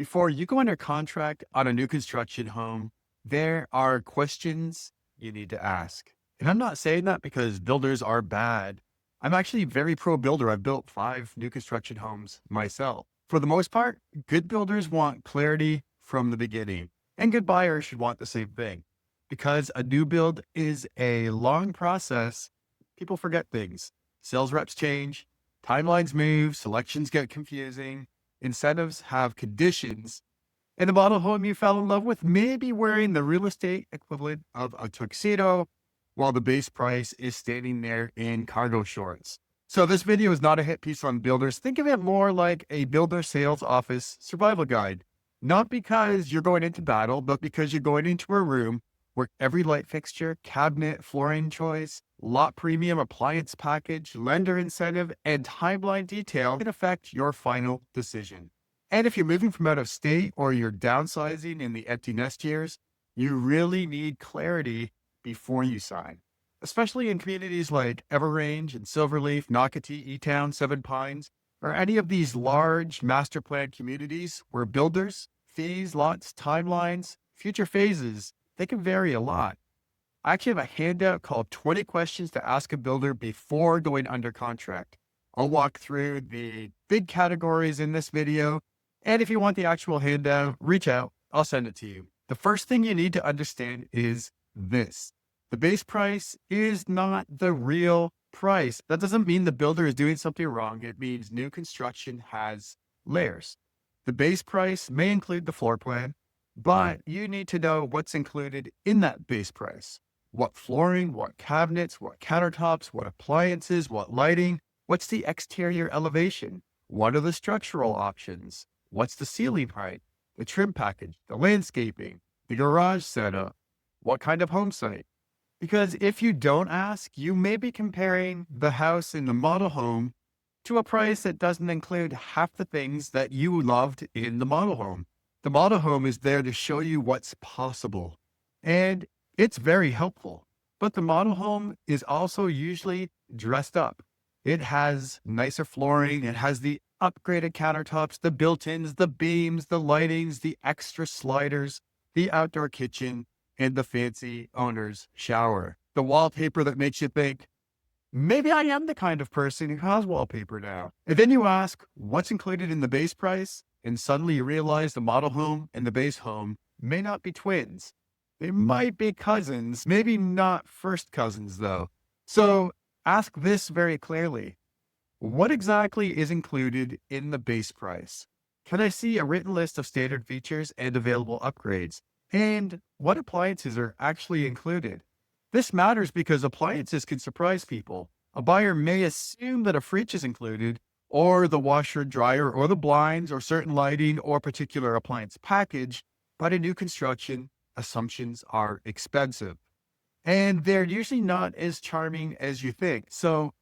Before you go under contract on a new construction home, there are questions you need to ask. And I'm not saying that because builders are bad. I'm actually very pro builder. I've built 5 new construction homes myself. For the most part, good builders want clarity from the beginning, and good buyers should want the same thing. Because a new build is a long process, people forget things. Sales reps change, timelines move, selections get confusing, incentives have conditions, and the model home you fell in love with may be wearing the real estate equivalent of a tuxedo while the base price is standing there in cargo shorts. So this video is not a hit piece on builders. Think of it more like a builder sales office survival guide. Not because you're going into battle, but because you're going into a room where every light fixture, cabinet, flooring choice, lot premium, appliance package, lender incentive, and timeline detail can affect your final decision. And if you're moving from out of state or you're downsizing in the empty nest years, you really need clarity before you sign, especially in communities like EverRange and SilverLeaf, Nocatee, eTown, Seven Pines, or any of these large master plan communities where builders, fees, lots, timelines, future phases, they can vary a lot. I actually have a handout called 20 Questions to Ask a Builder Before Going Under Contract. I'll walk through the big categories in this video. And if you want the actual handout, reach out. I'll send it to you. The first thing you need to understand is this. The base price is not the real price. That doesn't mean the builder is doing something wrong. It means new construction has layers. The base price may include the floor plan, but you need to know what's included in that base price. What flooring, what cabinets, what countertops, what appliances, what lighting, what's the exterior elevation? What are the structural options? What's the ceiling height, the trim package, the landscaping, the garage setup? What kind of home site? Because if you don't ask, you may be comparing the house in the model home to a price that doesn't include half the things that you loved in the model home. The model home is there to show you what's possible, and it's very helpful. But the model home is also usually dressed up. It has nicer flooring. It has the upgraded countertops, the built-ins, the beams, the lightings, the extra sliders, the outdoor kitchen, and the fancy owner's shower. The wallpaper that makes you think, maybe I am the kind of person who has wallpaper now. And then you ask, what's included in the base price? And suddenly you realize the model home and the base home may not be twins. They might be cousins, maybe not first cousins though. So ask this very clearly. What exactly is included in the base price? Can I see a written list of standard features and available upgrades? And what appliances are actually included? This matters because appliances can surprise people. A buyer may assume that a fridge is included, or the washer, dryer, or the blinds, or certain lighting, or particular appliance package, but in new construction, assumptions are expensive. And they're usually not as charming as you think. So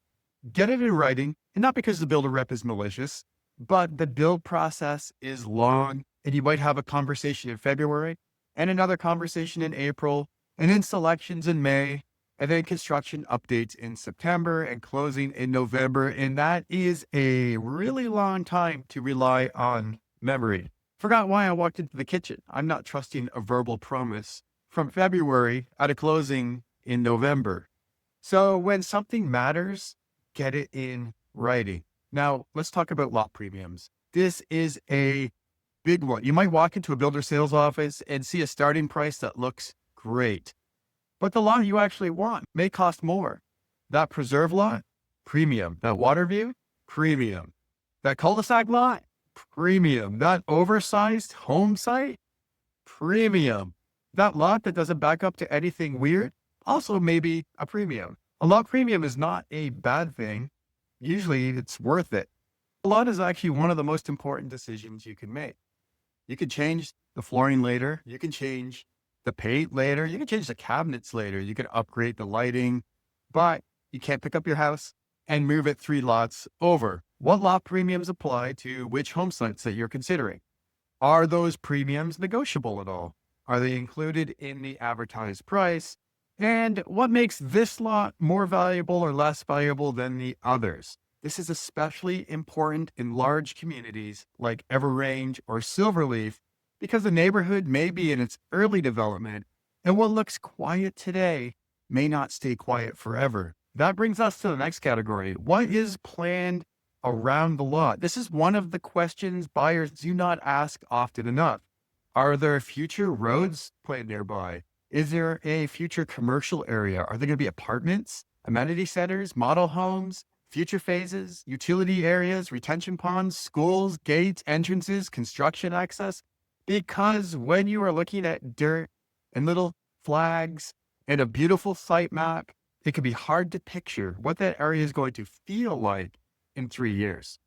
get it in writing, and not because the builder rep is malicious, but the build process is long, and you might have a conversation in February, and another conversation in April, and then selections in May, and then construction updates in September and closing in November. And that is a really long time to rely on memory. Forgot why I walked into the kitchen. I'm not trusting a verbal promise from February at a closing in November. So when something matters, get it in writing. Now, let's talk about lot premiums. This is a big one. You might walk into a builder sales office and see a starting price that looks great, but the lot you actually want may cost more. That preserve lot, premium. That water view, premium. That cul-de-sac lot, premium. That oversized home site, premium. That lot that doesn't back up to anything weird, also maybe a premium. A lot premium is not a bad thing. Usually it's worth it. A lot is actually one of the most important decisions you can make. You can change the flooring later. You can change the paint later. You can change the cabinets later. You can upgrade the lighting, but you can't pick up your house and move it 3 lots over. What lot premiums apply to which home sites that you're considering? Are those premiums negotiable at all? Are they included in the advertised price? And what makes this lot more valuable or less valuable than the others? This is especially important in large communities like EverRange or SilverLeaf because the neighborhood may be in its early development and what looks quiet today may not stay quiet forever. That brings us to the next category. What is planned around the lot? This is one of the questions buyers do not ask often enough. Are there future roads planned nearby? Is there a future commercial area? Are there going to be apartments, amenity centers, model homes, future phases, utility areas, retention ponds, schools, gates, entrances, construction access? Because when you are looking at dirt and little flags and a beautiful site map, it can be hard to picture what that area is going to feel like in 3 years.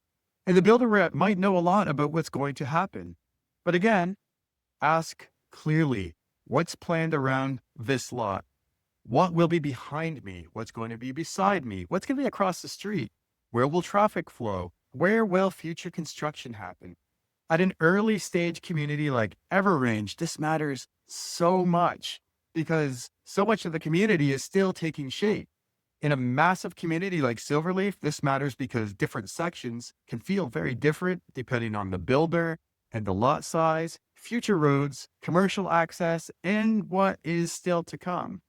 And the builder rep might know a lot about what's going to happen. But again, ask clearly, what's planned around this lot? What will be behind me? What's going to be beside me? What's going to be across the street? Where will traffic flow? Where will future construction happen? At an early stage community like EverRange, this matters so much because so much of the community is still taking shape. In a massive community like SilverLeaf, this matters because different sections can feel very different depending on the builder and the lot size, future roads, commercial access, and what is still to come.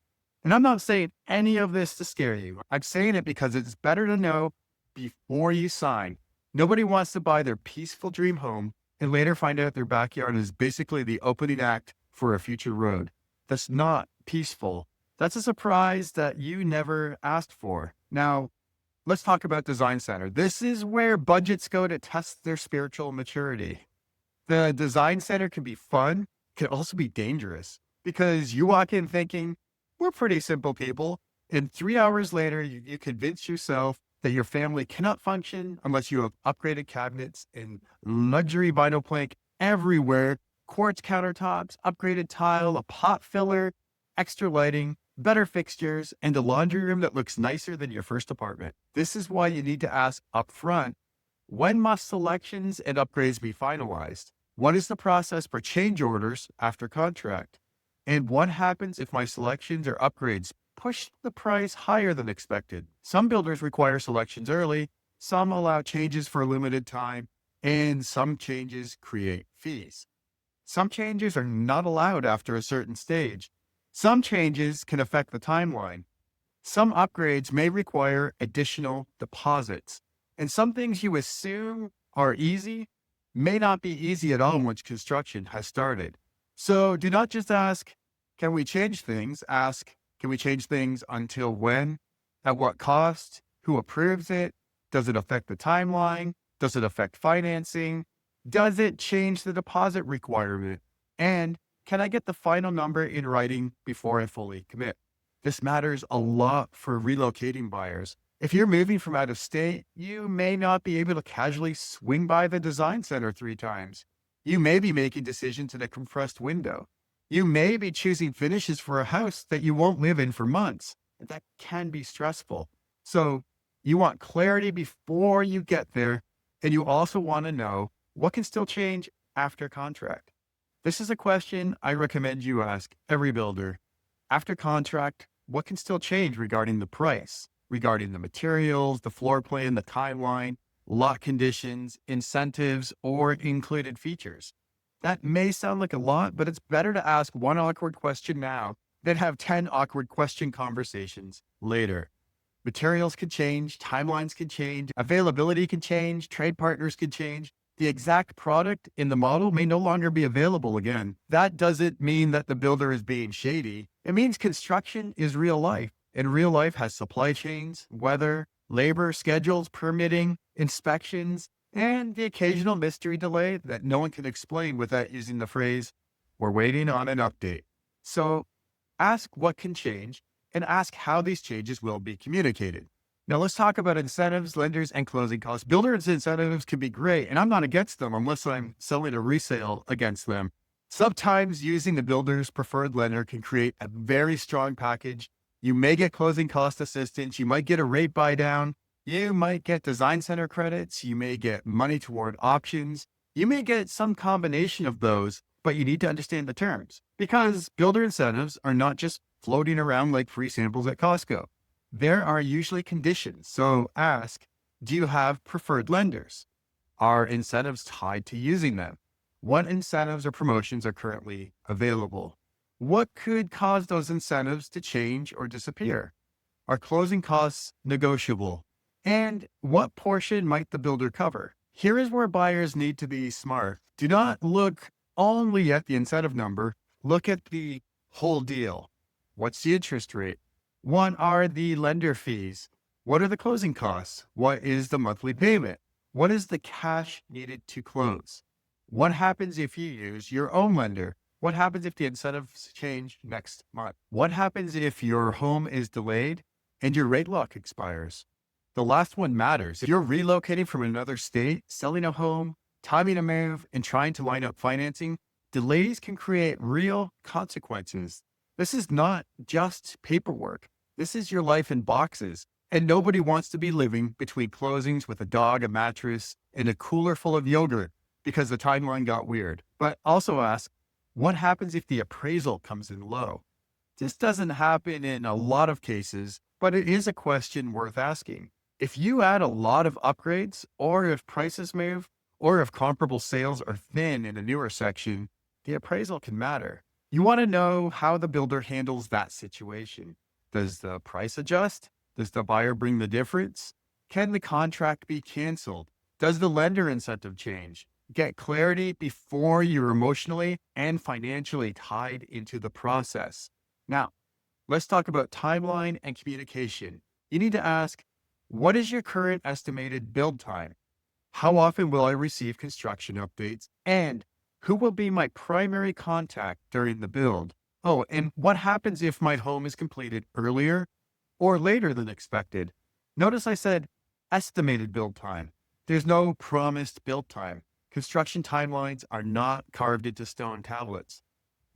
And I'm not saying any of this to scare you. I'm saying it because it's better to know before you sign. Nobody wants to buy their peaceful dream home and later find out their backyard is basically the opening act for a future road. That's not peaceful. That's a surprise that you never asked for. Now, let's talk about Design Center. This is where budgets go to test their spiritual maturity. The Design Center can be fun, can also be dangerous because you walk in thinking, we're pretty simple people. And 3 hours later, you convince yourself that your family cannot function unless you have upgraded cabinets and luxury vinyl plank everywhere, quartz countertops, upgraded tile, a pot filler, extra lighting, better fixtures, and a laundry room that looks nicer than your first apartment. This is why you need to ask upfront, when must selections and upgrades be finalized? What is the process for change orders after contract? And what happens if my selections or upgrades push the price higher than expected? Some builders require selections early, some allow changes for a limited time, and some changes create fees. Some changes are not allowed after a certain stage. Some changes can affect the timeline. Some upgrades may require additional deposits. And some things you assume are easy may not be easy at all once construction has started. So do not just ask, can we change things? Ask, can we change things until when? At what cost? Who approves it? Does it affect the timeline? Does it affect financing? Does it change the deposit requirement? And can I get the final number in writing before I fully commit? This matters a lot for relocating buyers. If you're moving from out of state, you may not be able to casually swing by the design center 3 times. You may be making decisions in a compressed window. You may be choosing finishes for a house that you won't live in for months. And that can be stressful. So you want clarity before you get there. And you also want to know what can still change after contract. This is a question I recommend you ask every builder. After contract, what can still change regarding the price, regarding the materials, the floor plan, the timeline, lot conditions, incentives, or included features? That may sound like a lot, but it's better to ask one awkward question now than have 10 awkward question conversations later. Materials can change, timelines can change, availability can change, trade partners can change. The exact product in the model may no longer be available again. That doesn't mean that the builder is being shady. It means construction is real life, and real life has supply chains, weather, labor, schedules, permitting, inspections, and the occasional mystery delay that no one can explain without using the phrase, we're waiting on an update. So ask what can change and ask how these changes will be communicated. Now let's talk about incentives, lenders, and closing costs. Builders' incentives can be great, and I'm not against them unless I'm selling a resale against them. Sometimes using the builder's preferred lender can create a very strong package. You may get closing cost assistance. You might get a rate buy down. You might get design center credits. You may get money toward options. You may get some combination of those, but you need to understand the terms because builder incentives are not just floating around like free samples at Costco. There are usually conditions. So ask, Do you have preferred lenders? Are incentives tied to using them? What incentives or promotions are currently available? What could cause those incentives to change or disappear? Are closing costs negotiable? And what portion might the builder cover? Here is where buyers need to be smart. Do not look only at the incentive number, look at the whole deal. What's the interest rate? What are the lender fees? What are the closing costs? What is the monthly payment? What is the cash needed to close? What happens if you use your own lender? What happens if the incentives change next month? What happens if your home is delayed and your rate lock expires? The last one matters. If you're relocating from another state, selling a home, timing a move, and trying to line up financing, delays can create real consequences. This is not just paperwork. This is your life in boxes. And nobody wants to be living between closings with a dog, a mattress, and a cooler full of yogurt because the timeline got weird. But also ask, what happens if the appraisal comes in low? This doesn't happen in a lot of cases, but it is a question worth asking. If you add a lot of upgrades, or if prices move, or if comparable sales are thin in a newer section, the appraisal can matter. You want to know how the builder handles that situation. Does the price adjust? Does the buyer bring the difference? Can the contract be canceled? Does the lender incentive change? Get clarity before you're emotionally and financially tied into the process. Now, let's talk about timeline and communication. You need to ask, what is your current estimated build time? How often will I receive construction updates? And who will be my primary contact during the build? Oh, and what happens if my home is completed earlier or later than expected? Notice I said estimated build time. There's no promised build time. Construction timelines are not carved into stone tablets.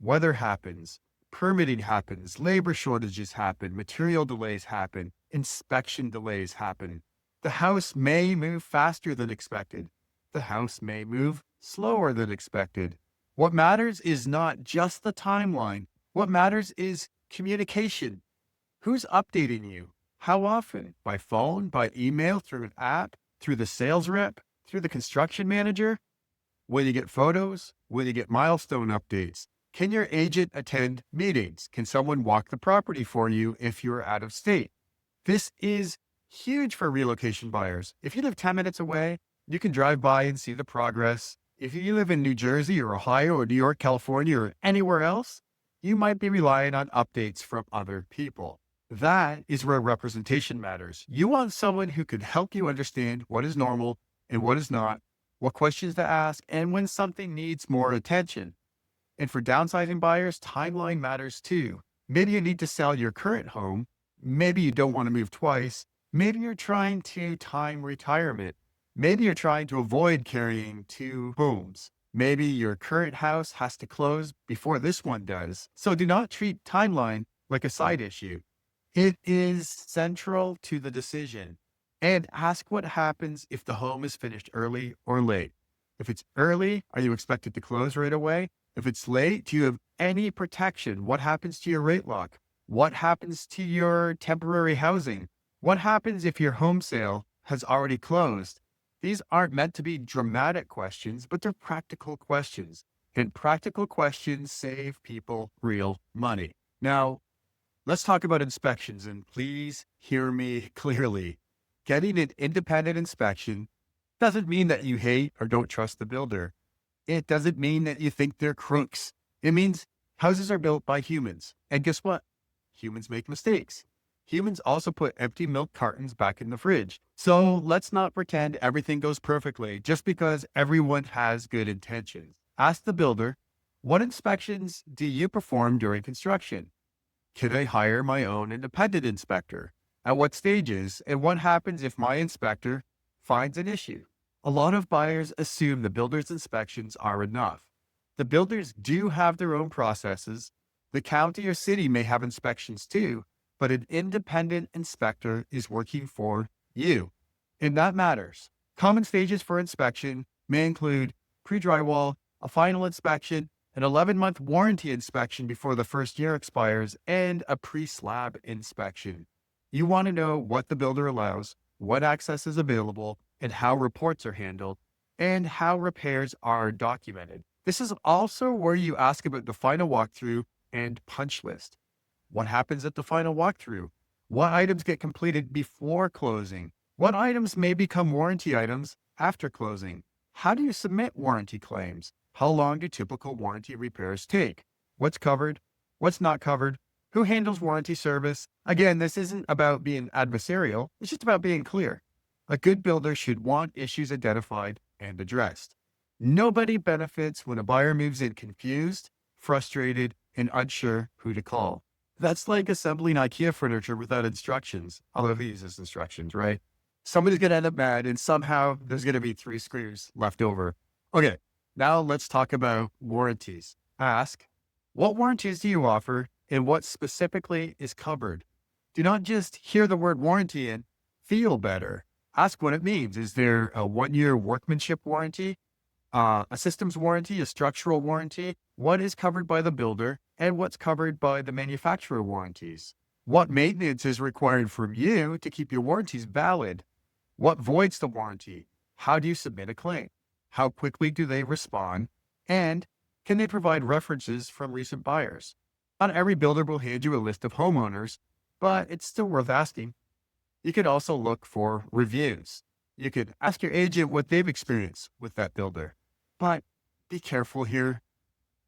Weather happens, permitting happens, labor shortages happen, material delays happen, inspection delays happen. The house may move faster than expected. The house may move slower than expected. What matters is not just the timeline. What matters is communication. Who's updating you? How often? By phone, by email, through an app, through the sales rep, through the construction manager? Will you get photos? Will you get milestone updates? Can your agent attend meetings? Can someone walk the property for you if you're out of state? This is huge for relocation buyers. If you live 10 minutes away, you can drive by and see the progress. If you live in New Jersey or Ohio or New York, California, or anywhere else, you might be relying on updates from other people. That is where representation matters. You want someone who can help you understand what is normal and what is not, what questions to ask, and when something needs more attention. And for downsizing buyers, timeline matters too. Maybe you need to sell your current home. Maybe you don't want to move twice. Maybe you're trying to time retirement. Maybe you're trying to avoid carrying two homes. Maybe your current house has to close before this one does. So do not treat timeline like a side issue. It is central to the decision. And ask what happens if the home is finished early or late. If it's early, are you expected to close right away? If it's late, do you have any protection? What happens to your rate lock? What happens to your temporary housing? What happens if your home sale has already closed? These aren't meant to be dramatic questions, but they're practical questions. And practical questions save people real money. Now, let's talk about inspections, and please hear me clearly. Getting an independent inspection doesn't mean that you hate or don't trust the builder. It doesn't mean that you think they're crooks. It means houses are built by humans. And guess what? Humans make mistakes. Humans also put empty milk cartons back in the fridge. So let's not pretend everything goes perfectly just because everyone has good intentions. Ask the builder, what inspections do you perform during construction? Can I hire my own independent inspector? At what stages? And what happens if my inspector finds an issue? A lot of buyers assume the builder's inspections are enough. The builders do have their own processes. The county or city may have inspections too, but an independent inspector is working for you. And that matters. Common stages for inspection may include pre-drywall, a final inspection, an 11-month warranty inspection before the first year expires, and a pre-slab inspection. You want to know what the builder allows, what access is available, and how reports are handled, and how repairs are documented. This is also where you ask about the final walkthrough and punch list. What happens at the final walkthrough? What items get completed before closing? What items may become warranty items after closing? How do you submit warranty claims? How long do typical warranty repairs take? What's covered? What's not covered? Who handles warranty service? Again, this isn't about being adversarial. It's just about being clear. A good builder should want issues identified and addressed. Nobody benefits when a buyer moves in confused, frustrated, and unsure who to call. That's like assembling IKEA furniture without instructions. Although he uses instructions, right? Somebody's going to end up mad, and somehow there's going to be 3 screws left over. Okay, now let's talk about warranties. Ask, what warranties do you offer and what specifically is covered? Do not just hear the word warranty and feel better. Ask what it means. Is there a 1-year workmanship warranty, a systems warranty, a structural warranty? What is covered by the builder and what's covered by the manufacturer warranties? What maintenance is required from you to keep your warranties valid? What voids the warranty? How do you submit a claim? How quickly do they respond? And can they provide references from recent buyers? Not every builder will hand you a list of homeowners, but it's still worth asking. You could also look for reviews. You could ask your agent what they've experienced with that builder. But be careful here.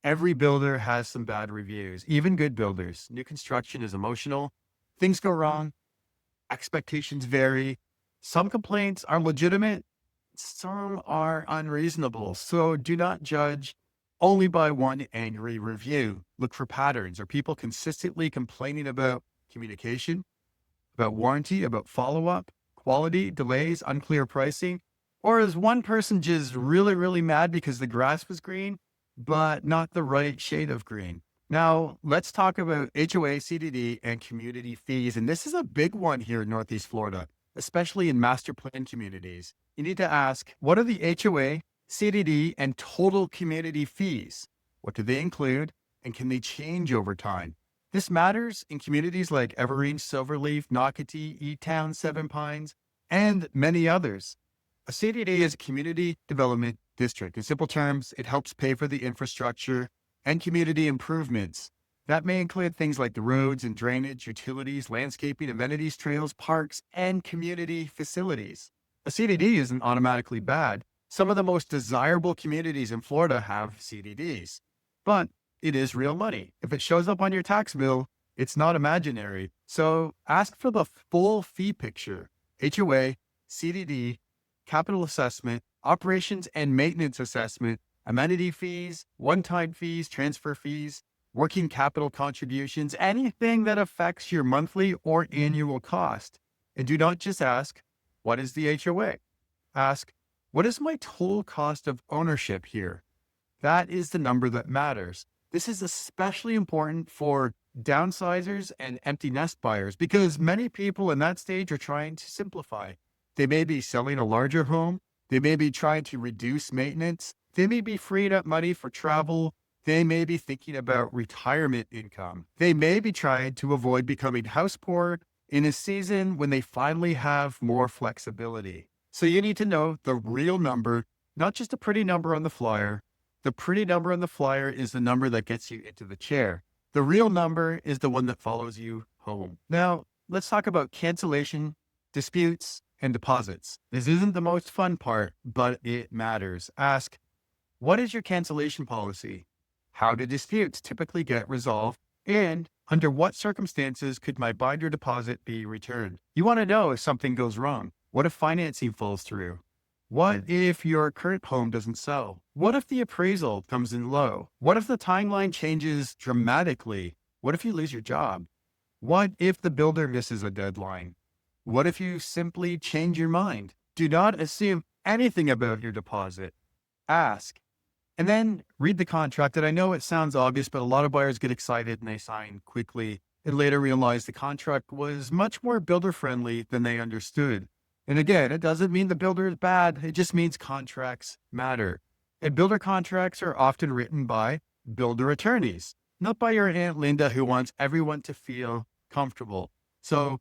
Every builder has some bad reviews, even good builders. New construction is emotional. Things go wrong. Expectations vary. Some complaints are legitimate. Some are unreasonable. So do not judge only by one angry review. Look for patterns. Are people consistently complaining about communication, about warranty, about follow-up, quality, delays, unclear pricing? Or is one person just really, really mad because the grass was green, but not the right shade of green? Now, let's talk about HOA, CDD, and community fees. And this is a big one here in Northeast Florida, especially in master plan communities. You need to ask, what are the HOA, CDD, and total community fees? What do they include? And can they change over time? This matters in communities like EverRange, SilverLeaf, Nocatee, eTown, Seven Pines, and many others. A CDD is a community development district. In simple terms, it helps pay for the infrastructure and community improvements. That may include things like the roads and drainage, utilities, landscaping, amenities, trails, parks, and community facilities. A CDD isn't automatically bad. Some of the most desirable communities in Florida have CDDs, but it is real money. If it shows up on your tax bill, it's not imaginary. So ask for the full fee picture: HOA, CDD, capital assessment, operations and maintenance assessment, amenity fees, one-time fees, transfer fees, working capital contributions, anything that affects your monthly or annual cost. And do not just ask, what is the HOA? Ask, what is my total cost of ownership here? That is the number that matters. This is especially important for downsizers and empty nest buyers because many people in that stage are trying to simplify. They may be selling a larger home. They may be trying to reduce maintenance. They may be freeing up money for travel. They may be thinking about retirement income. They may be trying to avoid becoming house poor in a season when they finally have more flexibility. So you need to know the real number, not just a pretty number on the flyer. The pretty number on the flyer is the number that gets you into the chair. The real number is the one that follows you home. Now, let's talk about cancellation, disputes, and deposits. This isn't the most fun part, but it matters. Ask, what is your cancellation policy? How do disputes typically get resolved? And under what circumstances could my binder deposit be returned? You want to know if something goes wrong. What if financing falls through? What if your current home doesn't sell? What if the appraisal comes in low? What if the timeline changes dramatically? What if you lose your job? What if the builder misses a deadline? What if you simply change your mind? Do not assume anything about your deposit. Ask. And then read the contract. And I know it sounds obvious, but a lot of buyers get excited and they sign quickly and later realize the contract was much more builder friendly than they understood. And again, it doesn't mean the builder is bad. It just means contracts matter. And builder contracts are often written by builder attorneys, not by your Aunt Linda who wants everyone to feel comfortable. So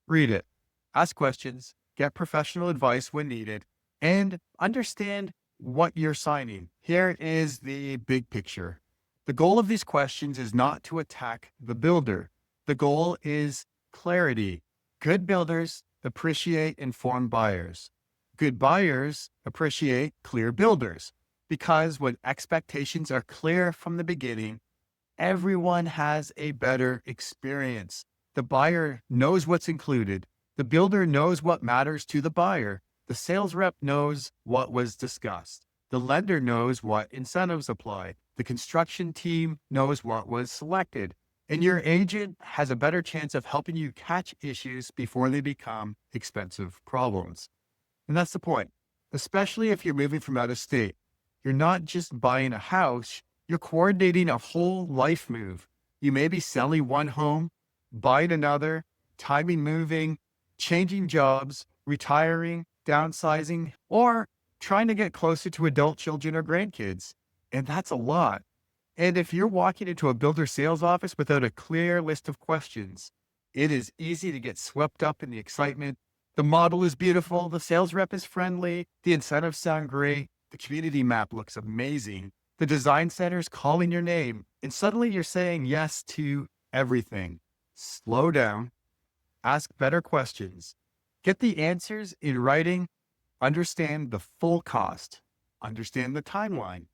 read it, ask questions, get professional advice when needed, and understand what you're signing. Here is the big picture. The goal of these questions is not to attack the builder. The goal is clarity. Good builders appreciate informed buyers. Good buyers appreciate clear builders, because when expectations are clear from the beginning, everyone has a better experience. The buyer knows what's included. The builder knows what matters to the buyer. The sales rep knows what was discussed. The lender knows what incentives apply. The construction team knows what was selected. And your agent has a better chance of helping you catch issues before they become expensive problems. And that's the point, especially if you're moving from out of state. You're not just buying a house, you're coordinating a whole life move. You may be selling one home, buying another, timing moving, changing jobs, retiring, downsizing, or trying to get closer to adult children or grandkids. And that's a lot. And if you're walking into a builder sales office without a clear list of questions, it is easy to get swept up in the excitement. The model is beautiful, the sales rep is friendly, the incentives sound great, the community map looks amazing, the design center is calling your name, and suddenly you're saying yes to everything. Slow down, ask better questions, get the answers in writing, understand the full cost, understand the timeline,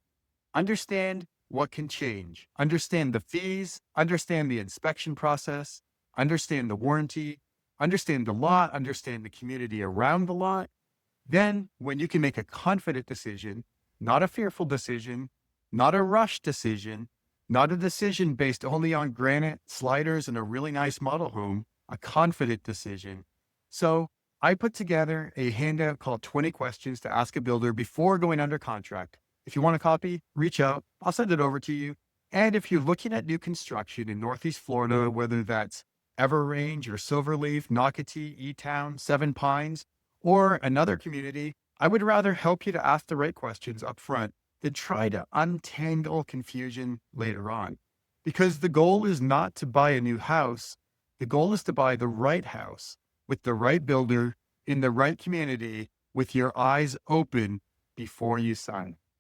understand what can change, understand the fees, understand the inspection process, understand the warranty, understand the lot, understand the community around the lot. Then, when you can make a confident decision, not a fearful decision, not a rushed decision, not a decision based only on granite, sliders, and a really nice model home, a confident decision. So I put together a handout called 20 Questions to Ask a Builder Before Going Under Contract. If you want a copy, reach out. I'll send it over to you. And if you're looking at new construction in Northeast Florida, whether that's EverRange or SilverLeaf, Nocatee, eTown, Seven Pines, or another community, I would rather help you to ask the right questions up front than try to untangle confusion later on. Because the goal is not to buy a new house. The goal is to buy the right house with the right builder in the right community with your eyes open before you sign.